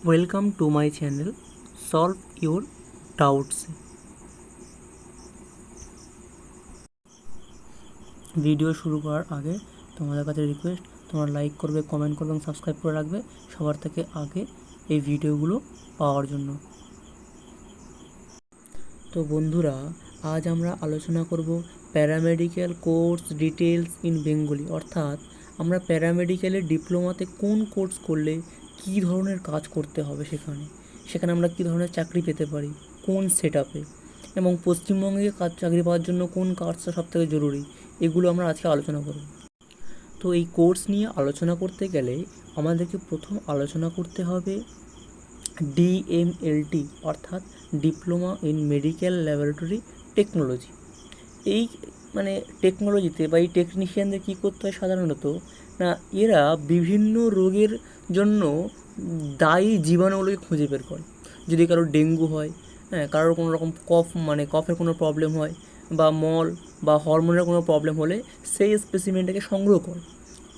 Welcome to my channel solve your doubts. Video শুরু করার আগে তোমাদের কাছে রিকোয়েস্ট, তোমরা লাইক করবে, কমেন্ট করবে এবং সাবস্ক্রাইব করে রাখবে সবার থেকে আগে এই ভিডিওগুলো পাওয়ার জন্য। তো বন্ধুরা, আজ আমরা আলোচনা করব paramedical course details in Bengali, অর্থাৎ আমরা প্যারামেডিক্যালের ডিপ্লোমাতে কোন কোর্স করলে কী ধরনের কাজ করতে হবে, সেখানে আমরা কী ধরনের চাকরি পেতে পারি, কোন সেট আপে, এবং পশ্চিমবঙ্গে চাকরি পাওয়ার জন্য কোন কাজটা সবথেকে জরুরি, এগুলো আমরা আজকে আলোচনা করব। তো এই কোর্স নিয়ে আলোচনা করতে গেলে আমাদেরকে প্রথম আলোচনা করতে হবে ডিএমএলটি, অর্থাৎ diploma in medical laboratory technology. এই টেকনোলজিতে বা এই টেকনিশিয়ানদের কী করতে হয় সাধারণত, না এরা বিভিন্ন রোগের জন্য দায়ী জীবাণুগুলোকে খুঁজে বের করে। যদি কারোর ডেঙ্গু হয়, কারোর কোনো রকম কফের কোনো প্রবলেম হয়, বা মল বা হরমোনের কোনো প্রবলেম হলে সেই স্পেসিমেনটাকে সংগ্রহ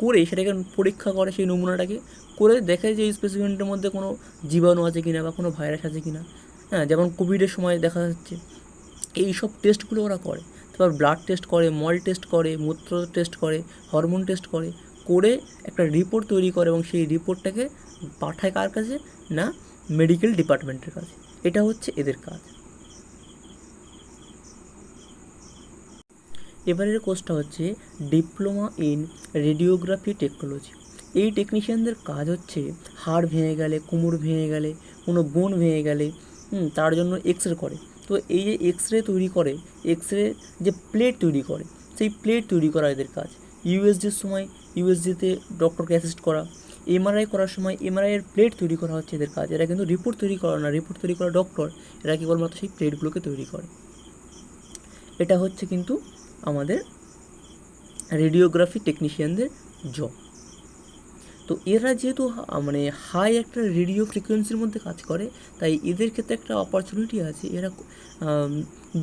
করে সেটাকে পরীক্ষা করে, সেই নমুনাটাকে করে দেখে যে এই স্পেসিমেন্টের মধ্যে কোনো জীবাণু আছে কিনা বা কোনো ভাইরাস আছে কিনা। যেমন কোভিডের সময় দেখা যাচ্ছে এই সব টেস্টগুলো ওরা করে। তারপর ব্লাড টেস্ট করে, মল টেস্ট করে, মূত্র টেস্ট করে, হরমোন টেস্ট করে একটা রিপোর্ট তৈরি করে এবং সেই রিপোর্টটাকে পাঠায় কার কাছে, না মেডিকেল ডিপার্টমেন্টের কাছে। এটা হচ্ছে এদের কাজ। এবারের কোর্সটা হচ্ছে ডিপ্লোমা ইন রেডিওগ্রাফি টেকনোলজি। এই টেকনিশিয়ানদের কাজ হচ্ছে হাড় ভেঙে গেলে, কোমর ভেঙে গেলে, কোনো বোন ভেঙে গেলে তার জন্য এক্স রে করে। তো এই যে এক্স রে তৈরি করে, এক্স রে যে প্লেট তৈরি করে, সেই প্লেট তৈরি করা এদের কাজ। ইউএসজির সময় ইউএসজিতে ডক্টরকে অ্যাসিস্ট করা, এমআরআই করার সময় এমআরআইয়ের প্লেট তৈরি করা হচ্ছে এদের কাজ। এরা কিন্তু রিপোর্ট তৈরি করে না, রিপোর্ট তৈরি করা ডক্টর, এরা কেবলমাত্র সেই প্লেটগুলোকে তৈরি করে। এটা হচ্ছে কিন্তু আমাদের রেডিওগ্রাফি টেকনিশিয়ানদের জব। তো এরা যেহেতু হাই একটা রেডিও ফ্রিকোয়েন্সির মধ্যে কাজ করে, তাই এদের ক্ষেত্রে একটা অপরচুনিটি আছে। এরা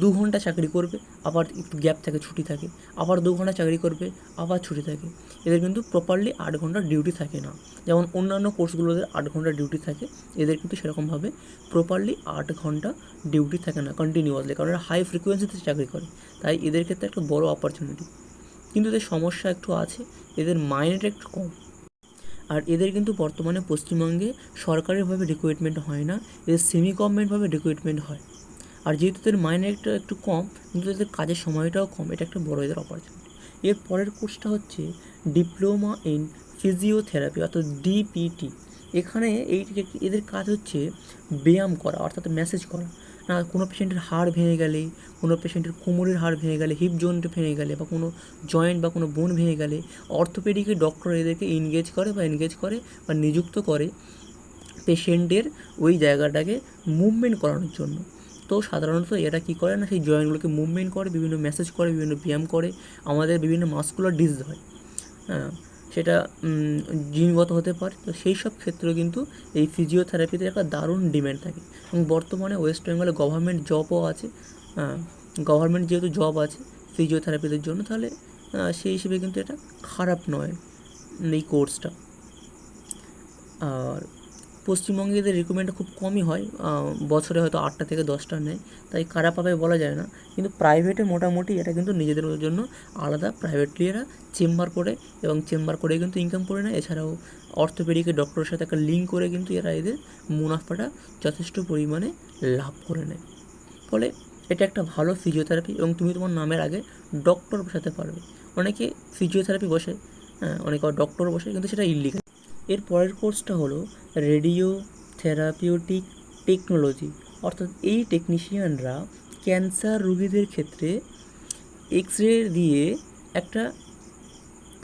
2 ঘন্টা চাকরি করবে, আবার একটু গ্যাপ থাকে, ছুটি থাকে, আবার 2 ঘন্টা চাকরি করবে, আবার ছুটি থাকে। এদের কিন্তু প্রপারলি 8 ঘন্টা ডিউটি থাকে না। যেমন অন্যান্য কোর্সগুলোদের 8 ঘন্টা ডিউটি থাকে, এদের কিন্তু সেরকমভাবে প্রপারলি 8 ঘন্টা ডিউটি থাকে না কন্টিনিউয়াসলি, কারণ এরা হাই ফ্রিকোয়েন্সিতে চাকরি করে। তাই এদের ক্ষেত্রে একটা বড় অপরচুনিটি। কিন্তু এদের সমস্যা একটু আছে, এদের মাইনেটা একটু কম। আর এদের কিন্তু বর্তমানে পশ্চিমবঙ্গে সরকারিভাবে রিক্রুটমেন্ট হয় না, এদের সেমি গভর্নমেন্টভাবে রিক্রুটমেন্ট হয়। আর যেহেতু এদের মাইনে একটু কম, কিন্তু এদের কাজের সময়টাও কম, এটা একটা বড় এদের অপরচুনিটি। এর পরের কোর্সটা হচ্ছে ডিপ্লোমা ইন ফিজিওথেরাপি, অর্থাৎ ডিপিটি। এখানে এদের কাজ হচ্ছে ব্যায়াম করা, অর্থাৎ ম্যাসেজ করা। কোনো পেশেন্টের হাড় ভেঙে গেলে, কোনো পেশেন্টের কোমরের হাড় ভেঙে গেলে, হিপ জয়েন্ট ভেঙে গেলে, বা কোনো জয়েন্ট বা কোনো বোন ভেঙে গেলে অর্থোপেডিকের ডক্টর এদেরকে এনগেজ করে বা নিযুক্ত করে পেশেন্টের ওই জায়গাটাকে মুভমেন্ট করানোর জন্য। তো সাধারণত এরা কী করে, না সেই জয়েন্টগুলোকে মুভমেন্ট করে, বিভিন্ন ম্যাসেজ করে, বিভিন্ন ব্যায়াম করে, আমাদের বিভিন্ন মাসকুলার ডিজিজ হয়, সেটা জিনগত হতে পারে। তো সেই সব ক্ষেত্রেও কিন্তু এই ফিজিওথেরাপিতে একটা দারুণ ডিম্যান্ড থাকে। এবং বর্তমানে ওয়েস্ট বেঙ্গলে গভর্নমেন্ট জবও আছে, গভর্নমেন্ট যেহেতু জব আছে ফিজিওথেরাপিদের জন্য, তাহলে সেই হিসেবে কিন্তু এটা খারাপ নয় এই কোর্সটা। আর পশ্চিমবঙ্গে এদের রিক্রুটমেন্টটা খুব কমই হয়, বছরে হয়তো 8টা থেকে 10টা নেয়, তাই কারা পাবে বলা যায় না। কিন্তু প্রাইভেটে মোটামুটি এটা কিন্তু নিজেদের জন্য আলাদা প্রাইভেটলি এরা চেম্বার করে, এবং চেম্বার করে কিন্তু ইনকাম করে নেয়। এছাড়াও অর্থোপেডিকের ডক্টরের সাথে একটা লিঙ্ক করে কিন্তু এরা এদের মুনাফাটা যথেষ্ট পরিমাণে লাভ করে নেয়। ফলে এটা একটা ভালো ফিজিওথেরাপি, এবং তুমি তোমার নামের আগে ডক্টর বসাতে পারবে। অনেকে ফিজিওথেরাপি বসে, অনেকে ডক্টর বসে, কিন্তু সেটা ইল্লিগাল। এর পরের কোর্সটা হলো রেডিও থেরাপিউটিক টেকনোলজি, অর্থাৎ এই টেকনিশিয়ানরা ক্যান্সার রোগীদের ক্ষেত্রে এক্স রে দিয়ে একটা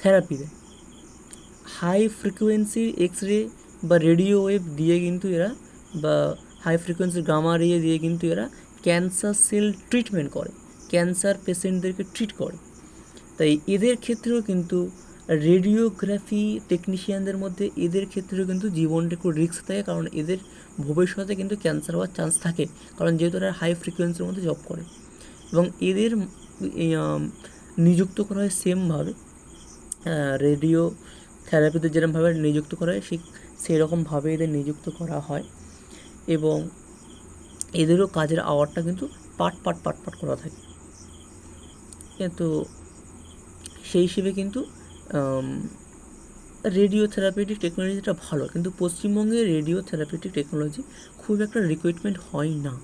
থেরাপি দেয়। হাই ফ্রিকোয়েন্সির এক্স রে বা রেডিও ওয়েভ দিয়ে কিন্তু এরা, বা হাই ফ্রিকোয়েন্সির গামা রে দিয়ে কিন্তু এরা ক্যান্সার সেল ট্রিটমেন্ট করে, ক্যান্সার পেশেন্টদেরকে ট্রিট করে। তাই এদের ক্ষেত্রেও কিন্তু রেডিওগ্রাফি টেকনিশিয়ানদের মধ্যে এদের ক্ষেত্রেও কিন্তু জীবনটা একটু রিস্ক থাকে, কারণ এদের ভবিষ্যতে কিন্তু ক্যান্সার হওয়ার চান্স থাকে, কারণ যেহেতু এরা হাই ফ্রিকোয়েন্সির মধ্যে জব করে। এবং এদের নিযুক্ত করা হয় সেমভাবে রেডিও থেরাপিতে যেরকমভাবে নিযুক্ত করা হয়, সেরকমভাবে এদের নিযুক্ত করা হয় এবং এদেরও কাজের আওয়ারটা কিন্তু পাট করা থাকে। তো সেই হিসেবে কিন্তু রেডিও থেরাপিউটিক টেকনোলজিটা ভালো, কিন্তু পশ্চিমবঙ্গে রেডিও থেরাপিউটিক টেকনোলজি খুব একটা রিক্রুটমেন্ট হয় না,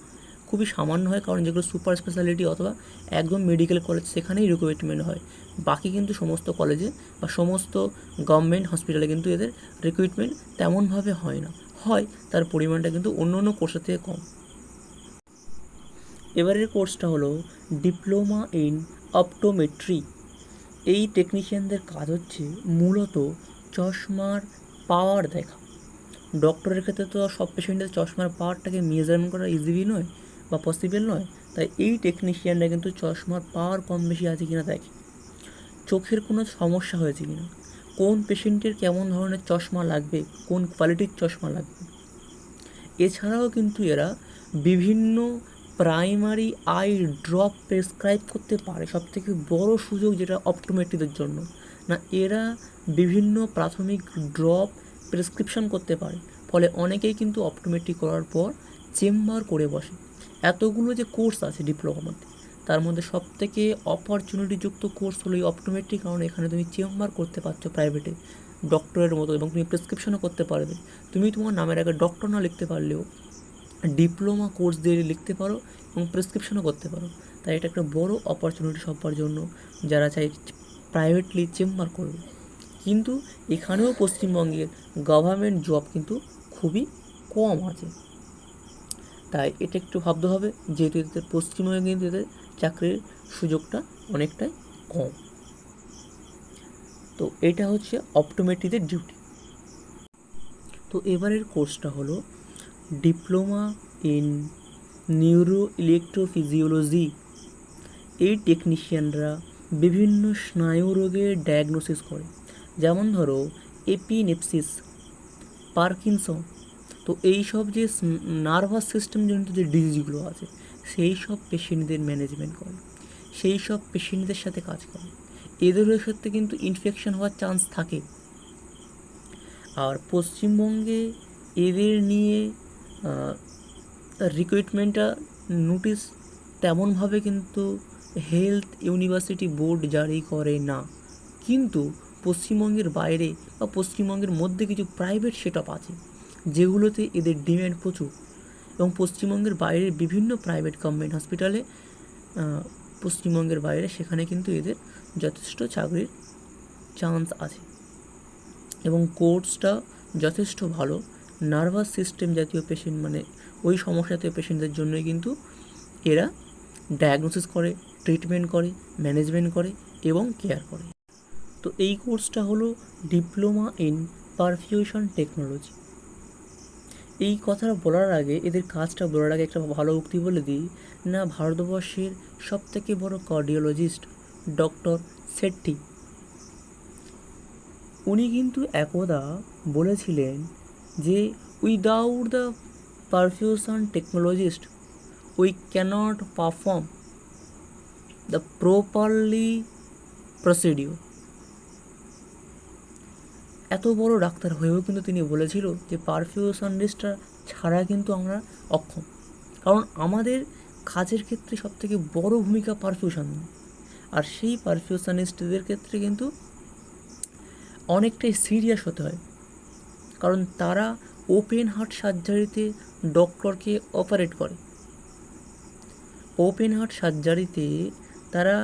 খুবই সামান্য হয়, কারণ যেগুলো সুপার স্পেশালিটি অথবা একদম মেডিকেল কলেজ সেখানেই রিক্রুটমেন্ট হয়। বাকি কিন্তু সমস্ত কলেজে বা সমস্ত গভর্নমেন্ট হসপিটালে কিন্তু এদের রিক্রুটমেন্ট তেমনভাবে হয় না, হয় তার পরিমাণটা কিন্তু অন্য অন্য কোর্সের থেকে কম। এবারের কোর্সটা হলো ডিপ্লোমা ইন অপটোমেট্রি। এই টেকনিশিয়ানদের কাজ হচ্ছে মূলত চশমার পাওয়ার দেখা। ডক্টরের ক্ষেত্রে তো সব পেশেন্টের চশমার পাওয়ারটাকে মেজারমেন্ট করা ইজিলি নয় বা পসিবল নয়, তাই এই টেকনিশিয়ানরা কিন্তু চশমার পাওয়ার কম বেশি আছে কিনা দেখে, চোখের কোনো সমস্যা হয়েছে কিনা, কোন পেশেন্টের কেমন ধরনের চশমা লাগবে, কোন কোয়ালিটির চশমা লাগবে। এছাড়াও কিন্তু এরা বিভিন্ন প্রাইমারি আই ড্রপ প্রেসক্রাইব করতে পারে। সবথেকে বড় সুযোগ যেটা অপটোমেট্রিদের জন্য, না এরা বিভিন্ন প্রাথমিক ড্রপ প্রেসক্রিপশন করতে পারে, ফলে অনেকেই কিন্তু অপটোমেট্রি করার পর চেম্বার করে বসে। এতগুলো যে কোর্স আছে ডিপ্লোমাতে, তার মধ্যে সবথেকে অপরচুনিটিযুক্ত কোর্স হলো এই অপটোমেট্রি, কারণ এখানে তুমি চেম্বার করতে পারছো প্রাইভেটে ডক্টরের মতো, এবং তুমি প্রেসক্রিপশনও করতে পারবে। তুমি তোমার নামের আগে ডক্টর না লিখতে পারলেও ডিপ্লোমা কোর্স দিয়ে লিখতে পারো এবং প্রেসক্রিপশনও করতে পারো। তাই এটা একটা বড় অপরচুনিটি সবার জন্য যারা চাই প্রাইভেটলি চেম্বার করবে। কিন্তু এখানেও পশ্চিমবঙ্গের গভর্নমেন্ট জব কিন্তু খুবই কম আছে, তাই এটা একটু ভাবতে হবে, যেহেতু এদের পশ্চিমবঙ্গে কিন্তু এদের চাকরির সুযোগটা অনেকটাই কম। তো এটা হচ্ছে অপটোমেট্রিদের ডিউটি। তো এবারের কোর্সটা হলো ডিপ্লোমা ইন নিউরো ইলেকট্রোফিজিওলজি। এই টেকনিশিয়ানরা বিভিন্ন স্নায়ু রোগের ডায়াগনোসিস করে, যেমন ধরো এপিনেপসিস, পার্কিনসন। তো এই সব যে নার্ভাস সিস্টেম জনিত যে ডিজিজগুলো আছে, সেই সব পেশেন্টদের ম্যানেজমেন্ট করে, সেই সব পেশেন্টদের সাথে কাজ করে। এদেরও ক্ষেত্রে কিন্তু ইনফেকশন হওয়ার চান্স থাকে। আর পশ্চিমবঙ্গে এদের নিয়ে রিক্রুটমেন্টটা নোটিশ তেমনভাবে কিন্তু হেলথ ইউনিভার্সিটি বোর্ড জারি করে না, কিন্তু পশ্চিমবঙ্গের বাইরে বা পশ্চিমবঙ্গের মধ্যে কিছু প্রাইভেট সেট আপ আছে যেগুলোতে এদের ডিম্যান্ড প্রচুর, এবং পশ্চিমবঙ্গের বাইরের বিভিন্ন প্রাইভেট গভর্নমেন্ট হসপিটালে পশ্চিমবঙ্গের বাইরে সেখানে কিন্তু এদের যথেষ্ট চাকরির চান্স আছে এবং কোর্সটা যথেষ্ট ভালো। নার্ভাস সিস্টেম জাতীয় পেশেন্ট, মানে ওই সমস্যা জাতীয় পেশেন্টদের জন্যই কিন্তু এরা ডায়াগনোসিস করে, ট্রিটমেন্ট করে, ম্যানেজমেন্ট করে এবং কেয়ার করে। তো এই কোর্সটা হলো ডিপ্লোমা ইন পারফিউশন টেকনোলজি। এই কথাটা বলার আগে, এদের কাজটা বলার আগে একটা ভালো উক্তি বলে দিই, না ভারতবর্ষের সবথেকে বড় কার্ডিওলজিস্ট ডক্টর শেট্টি, উনি কিন্তু একদা বলেছিলেন যে without the perfusion technologist we cannot perform the properly procedure. এত বড় ডাক্তার হয়েও কিন্তু তিনি বলেছিল যে পারফিউশনিস্টরা ছাড়া কিন্তু আমরা অক্ষম, কারণ আমাদের কাজের ক্ষেত্রে সবথেকে বড় ভূমিকা পারফিউশন। আর সেই পারফিউশনিস্টদের ক্ষেত্রে কিন্তু অনেকটাই সিরিয়াস হতে হয়, কারণ তারা ওপেন হার্ট সার্জারিতে ডক্টরকে অপারেট করে। ওপেন হার্ট সার্জারিতে তারা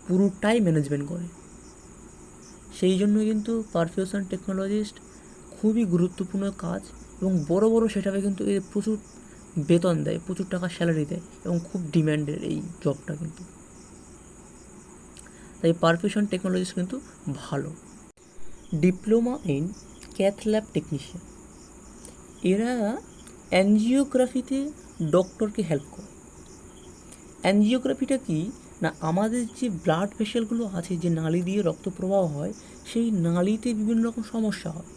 পুরোটাই ম্যানেজমেন্ট করে। সেই জন্য কিন্তু পারফিউশন টেকনোলজিস্ট খুবই গুরুত্বপূর্ণ কাজ, এবং বড় বড় সেটআপে কিন্তু এর প্রচুর বেতন দেয়, প্রচুর টাকা স্যালারি দেয়, এবং খুব ডিম্যান্ডের এই জবটা কিন্তু। তাই পারফিউশন টেকনোলজিস্ট কিন্তু ভালো। Diploma in cath lab technician, এরা অ্যাঞ্জিওগ্রাফিতে ডক্টরকে হেল্প করে। অ্যাঞ্জিওগ্রাফিটা কি না, আমাদের যে ব্লাড ভেসেলগুলো আছে, যে নালি দিয়ে রক্ত প্রবাহ হয়, সেই নালিতে বিভিন্ন রকম সমস্যা হয়,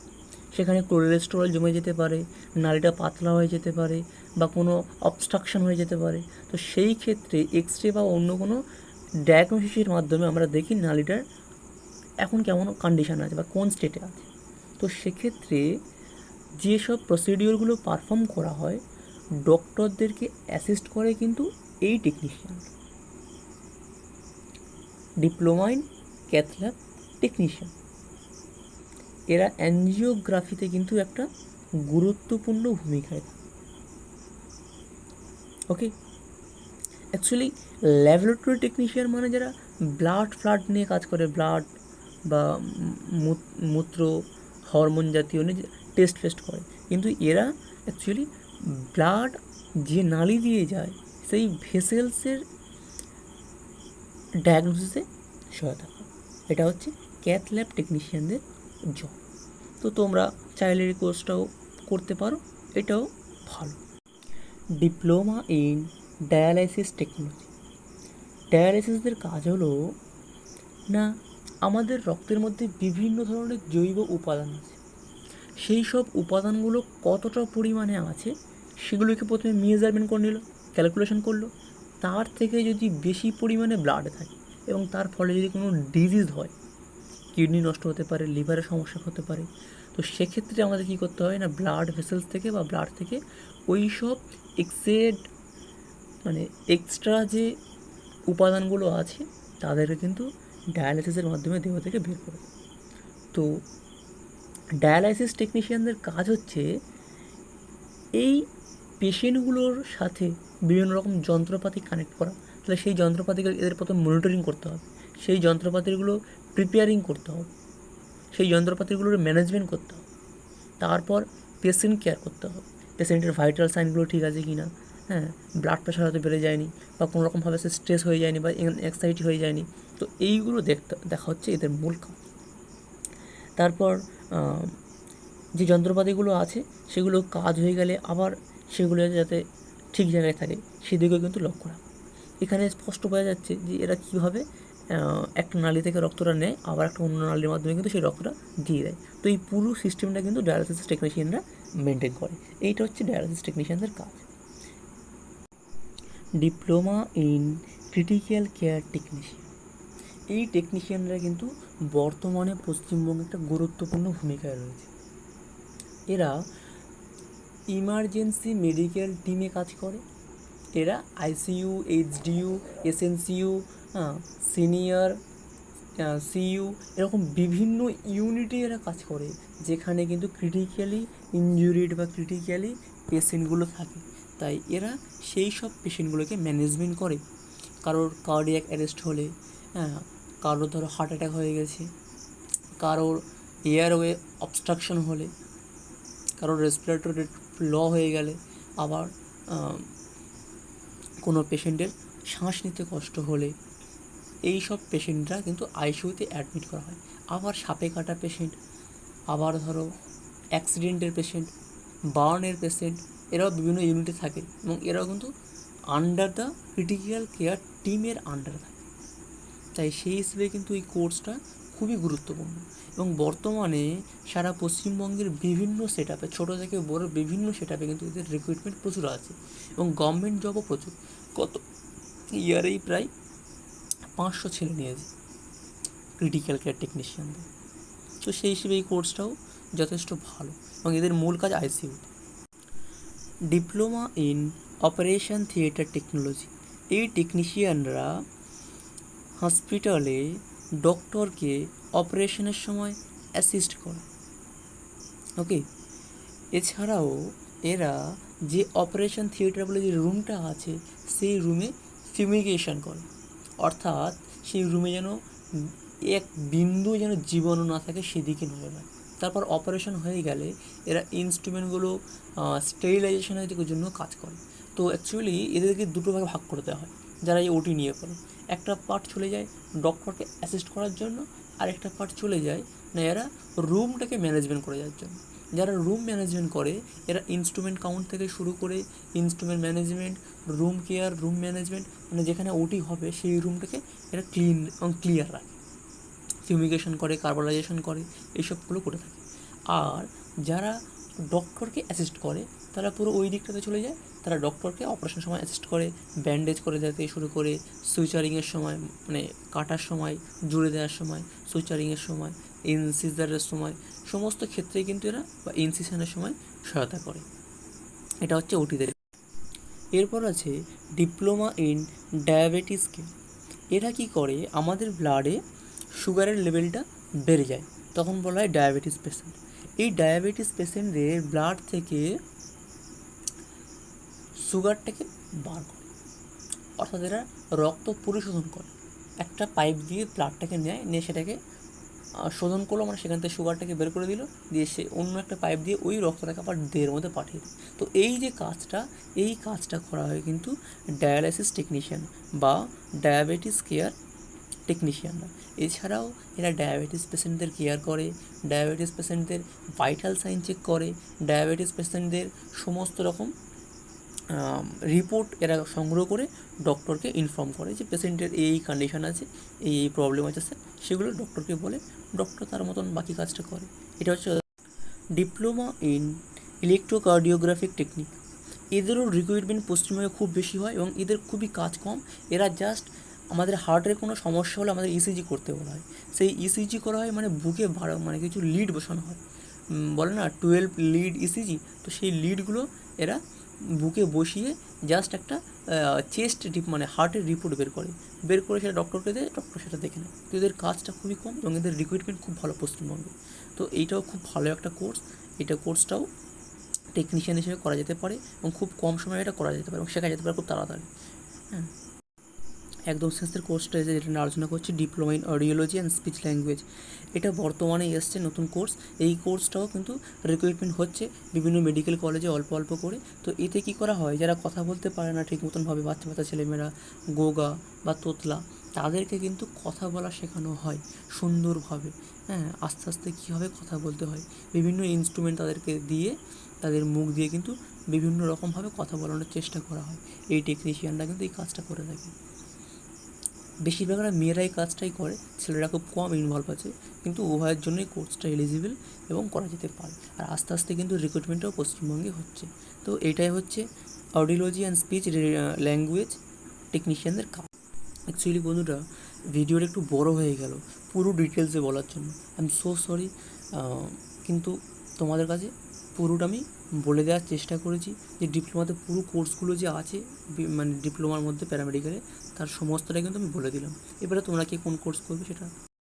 সেখানে কোলেস্টেরল জমে যেতে পারে, নালিটা পাতলা হয়ে যেতে পারে, বা কোনো অবস্ট্রাকশন হয়ে যেতে পারে। তো সেই ক্ষেত্রে এক্স রে বা অন্য কোনো ডায়াগনোসিসের মাধ্যমে আমরা দেখি নালিটার এখন কেমন কন্ডিশান আছে বা কোন স্টেটে আছে। তো সেক্ষেত্রে যেসব প্রসিডিওরগুলো পারফর্ম করা হয় ডক্টরদেরকে অ্যাসিস্ট করে কিন্তু এই technician, diploma in cath lab technician. এরা অ্যাঞ্জিওগ্রাফিতে কিন্তু একটা গুরুত্বপূর্ণ ভূমিকায় থাকে। ওকে, অ্যাকচুয়ালি ল্যাবরেটরি টেকনিশিয়ান মানে যারা ব্লাড নিয়ে কাজ করে, ব্লাড বা মূত্র, হরমোন জাতীয় নিয়ে টেস্ট করে, কিন্তু এরা অ্যাকচুয়ালি ব্লাড যে নালি দিয়ে যায় সেই ভেসেলসের ডায়াগনোসিসে সহায়তা করে। এটা হচ্ছে ক্যাথ ল্যাব টেকনিশিয়ানদের জব। তো তোমরা চাইলে এই কোর্সটাও করতে পারো, এটাও ভালো। Diploma in dialysis technology. ডায়ালাইসিসের কাজ হলো না, আমাদের রক্তের মধ্যে বিভিন্ন ধরনের জৈব উপাদান আছে, সেই সব উপাদানগুলো কতটা পরিমাণে আছে সেগুলোকে প্রথমে মেজারমেন্ট করে নিল, ক্যালকুলেশন করলো। তার থেকে যদি বেশি পরিমাণে ব্লাড থাকে এবং তার ফলে যদি কোনো ডিজিজ হয়, কিডনি নষ্ট হতে পারে, লিভারের সমস্যা হতে পারে, তো সেক্ষেত্রে আমাদের কী করতে হয় না, ব্লাড ভেসেলস থেকে বা ব্লাড থেকে ওই সব এক্সট্রা যে উপাদানগুলো আছে তাদেরকে কিন্তু ডায়ালাইসিসের মাধ্যমে দেহ থেকে বের করে। তো ডায়ালাইসিস টেকনিশিয়ানদের কাজ হচ্ছে এই পেশেন্টগুলোর সাথে বিভিন্ন রকম যন্ত্রপাতি কানেক্ট করা। তাহলে সেই যন্ত্রপাতিগুলো এদের প্রথম মনিটরিং করতে হবে, সেই যন্ত্রপাতিগুলো প্রিপেয়ারিং করতে হবে, সেই যন্ত্রপাতিগুলোর ম্যানেজমেন্ট করতে হবে, তারপর পেশেন্ট কেয়ার করতে হবে, পেশেন্টের ভাইটাল সাইনগুলো ঠিক আছে কি না, হ্যাঁ, ব্লাড প্রেশার হয়তো বেড়ে যায়নি বা কোনো রকমভাবে সে স্ট্রেস হয়ে যায়নি বা অ্যাংজাইটি হয়ে যায়নি। তো এইগুলো দেখা হচ্ছে এদের মূল কাজ। তারপর যে যন্ত্রপাতিগুলো আছে সেগুলো কাজ হয়ে গেলে আবার সেগুলো যাতে ঠিক জায়গায় থাকে সেদিকেও কিন্তু লক্ষ্য রাখা। এখানে স্পষ্ট বোঝা যাচ্ছে যে এরা কীভাবে একটা নালি থেকে রক্তটা নেয়, আবার একটা অন্য নালির মাধ্যমে কিন্তু সেই রক্তটা দিয়ে দেয়। তো এই পুরো সিস্টেমটা কিন্তু ডায়ালাইসিস টেকনিশিয়ানরা মেনটেন করে। এইটা হচ্ছে ডায়ালাইসিস টেকনিশিয়ানদের কাজ। Diploma in critical care technician. এই টেকনিশিয়ানরা কিন্তু বর্তমানে পশ্চিমবঙ্গে একটা গুরুত্বপূর্ণ ভূমিকায় রয়েছে। এরা ইমার্জেন্সি মেডিকেল টিমে কাজ করে, এরা ICU, HDU, SNCU, senior CU, এরকম বিভিন্ন ইউনিটে এরা কাজ করে যেখানে কিন্তু ক্রিটিক্যালি ইনজুরিড বা ক্রিটিক্যালি পেশেন্টগুলো থাকে। তাই এরা সেই সব পেশেন্টগুলোকে ম্যানেজমেন্ট করে। কারোর কার্ডিয়াক অ্যারেস্ট হলে, কারোর ধরো হার্ট অ্যাটাক হয়ে গেছে, কারোর এয়ারওয়ে অবস্ট্রাকশন হলে, কারোর রেসপিরেটরি রেট ল হয়ে গেলে, আবার কোনো পেশেন্টের শ্বাস নিতে কষ্ট হলে এই সব পেশেন্টরা কিন্তু আইসিইউতে অ্যাডমিট করা হয়। আবার সাপে কাটা পেশেন্ট, আবার ধরো অ্যাক্সিডেন্টের পেশেন্ট, বার্নের পেশেন্ট, এরাও বিভিন্ন ইউনিটে থাকে এবং এরাও কিন্তু আন্ডার দ্য ক্রিটিক্যাল কেয়ার টিমের আন্ডারে থাকে। তাই সেই হিসেবে কিন্তু এই কোর্সটা খুবই গুরুত্বপূর্ণ এবং বর্তমানে সারা পশ্চিমবঙ্গের বিভিন্ন সেট আপে, ছোটো থেকে বড় বিভিন্ন সেট আপে কিন্তু এদের রিক্রুটমেন্ট প্রচুর আছে এবং গভর্নমেন্ট জবও প্রচুর। গত ইয়ারেই প্রায় 500 ছেলে নিয়েছে ক্রিটিক্যাল কেয়ার টেকনিশিয়ানদের। তো সেই হিসেবে এই কোর্সটাও যথেষ্ট ভালো এবং এদের মূল কাজ আইসিইউতে। Diploma in operation theatre technology. এই টেকনিশিয়ানরা হসপিটালে ডক্টরকে অপারেশনের সময় অ্যাসিস্ট করে। ওকে, এছাড়াও এরা যে অপারেশন থিয়েটার বলে যে রুমটা আছে সেই রুমে ফিউমিগেশন করে, অর্থাৎ সেই রুমে যেন এক বিন্দু যেন জীবাণু না থাকে সেদিকে নজর রাখে। তারপর অপারেশন হয়ে গেলে এরা ইনস্ট্রুমেন্টগুলো স্টেরিলাইজেশনের জন্য কাজ করে। তো অ্যাকচুয়ালি এদেরকে দুটো ভাগে ভাগ করতে হয় যারা এই ওটি নিয়ে করে। একটা পার্ট চলে যায় ডক্টরকে অ্যাসিস্ট করার জন্য, আর একটা পার্ট চলে যায় না এরা রুমটাকে ম্যানেজমেন্ট করে যাওয়ার জন্য। যারা রুম ম্যানেজমেন্ট করে এরা ইনস্ট্রুমেন্ট কাউন্ট থেকে শুরু করে instrument management, room care, room management, মানে যেখানে ওটি হবে সেই রুমটাকে এরা ক্লিন এবং ক্লিয়ার রাখে, ফিউমিগেশন করে, কার্বনাইজেশন করে, এইসবগুলো করে থাকে। আর যারা ডক্টরকে অ্যাসিস্ট করে তারা পুরো ওই দিকটাতে চলে যায়, তারা ডক্টরকে অপারেশনের সময় অ্যাসিস্ট করে, ব্যান্ডেজ করে দিতে শুরু করে, সুইচারিংয়ের সময় মানে কাটার সময়, জুড়ে দেওয়ার সময়, সুইচারিংয়ের সময়, ইনসিজারের সময়, সমস্ত ক্ষেত্রেই কিন্তু এরা বা ইনসিশনের সময় সহায়তা করে। এটা হচ্ছে ওটিদের। এরপর আছে ডিপ্লোমা ইন ডায়াবেটিস কেয়ার। এরা কী করে, আমাদের ব্লাডে সুগারের লেভেলটা বেড়ে যায়, তখন বলা হয় ডায়াবেটিস পেশেন্ট। এই ডায়াবেটিস পেশেন্টদের ব্লাড থেকে সুগারটাকে বার করে, অর্থাৎ এরা রক্ত পরিশোধন করে। একটা পাইপ দিয়ে ব্লাডটাকে নিয়ে সেটাকে শোধন করলো, মানে সেখান থেকে সুগারটাকে বের করে দিল, দিয়ে সে অন্য একটা পাইপ দিয়ে ওই রক্তটাকে আবার দেহের মধ্যে পাঠিয়ে দেয়। তো এই যে কাজটা, এই কাজটা করা হয় কিন্তু ডায়ালাইসিস টেকনিশিয়ান বা ডায়াবেটিস কেয়ার টেকনিশিয়ানরা। এছাড়াও এরা ডায়াবেটিস পেশেন্টদের কেয়ার করে, ডায়াবেটিস পেশেন্টদের ভাইটাল সাইন চেক করে, ডায়াবেটিস পেশেন্টদের সমস্ত রকম রিপোর্ট এরা সংগ্রহ করে ডক্টরকে ইনফর্ম করে যে পেশেন্টের এই কন্ডিশন আছে, এই প্রবলেম আছে স্যার, সেগুলো ডক্টরকে বলে, ডক্টর তার মতন বাকি কাজটা করে। এটা হচ্ছে ডিপ্লোমা ইন ইলেকট্রোকার্ডিওগ্রাফিক টেকনিক। এদেরও রিক্রুটমেন্ট পশ্চিমবঙ্গে খুব বেশি হয় এবং এদের খুবই কাজ কম। এরা জাস্ট আমাদের হার্টের কোনো সমস্যা হলে আমাদের ইসিজি করতে বলা হয়, সেই ইসিজি করা হয়, মানে বুকে মানে কিছু লিড বসানো হয়, বলে না 12 লিড ইসিজি, তো সেই লিডগুলো এরা বুকে বসিয়ে জাস্ট একটা চেস্ট মানে হার্টের রিপোর্ট বের করে সেটা ডক্টরকে দেয়, ডক্টর সেটা দেখে নেয়। তো এদের কাজটা খুবই কম এবং এদের রিক্রুটমেন্ট খুব ভালো পশ্চিমবঙ্গে। তো এইটাও খুব ভালো একটা কোর্স, এটা কোর্সটাও টেকনিশিয়ান হিসেবে করা যেতে পারে এবং খুব কম সময়ে এটা করা যেতে পারে এবং শেখা যেতে পারে খুব তাড়াতাড়ি। হ্যাঁ, একদম শেষের কোর্সটা যেটা নিয়ে আলোচনা করছি, diploma in audiology and speech language. এটা বর্তমানে এসছে নতুন কোর্স। এই কোর্সটাও কিন্তু রিক্রুটমেন্ট হচ্ছে বিভিন্ন মেডিকেল কলেজে অল্প অল্প করে। তো এতে কী করা হয়, যারা কথা বলতে পারে না ঠিক মতনভাবে, বাচ্চা বাচ্চা ছেলেমেয়েরা, গোগা বা তোতলা, তাদেরকে কিন্তু কথা বলা শেখানো হয় সুন্দরভাবে। হ্যাঁ, আস্তে আস্তে কীভাবে কথা বলতে হয়, বিভিন্ন ইনস্ট্রুমেন্ট তাদেরকে দিয়ে, তাদের মুখ দিয়ে কিন্তু বিভিন্ন রকমভাবে কথা বলানোর চেষ্টা করা হয়। এই টেকনিশিয়ানরা কিন্তু এই কাজটা করে থাকে। বেশিরভাগরা মেয়েরা এই কাজটাই করে, ছেলেরা খুব কম ইনভলভ আছে, কিন্তু উভয়ের জন্যই কোর্সটা এলিজিবল এবং করা যেতে পারে। আর আস্তে আস্তে কিন্তু রিক্রুটমেন্টও পশ্চিমবঙ্গে হচ্ছে। তো এটাই হচ্ছে অডিওলজি অ্যান্ড স্পিচ ল্যাঙ্গুয়েজ টেকনিশিয়ানদের কাজ। অ্যাকচুয়ালি বন্ধুরা, ভিডিওটা একটু বড় হয়ে গেল পুরো ডিটেলসে বলার জন্য, আই এম সো সরি। কিন্তু তোমাদের কাছে পুরোটা আমি বলে দেওয়ার চেষ্টা করেছি, যে ডিপ্লোমাতে পুরো কোর্সগুলো যে আছে, মানে ডিপ্লোমার মধ্যে প্যারামেডিক্যালে, তার সমস্তটাই কিন্তু আমি বলে দিলাম। এবারে তোমরা কি কোন কোর্স করবে সেটা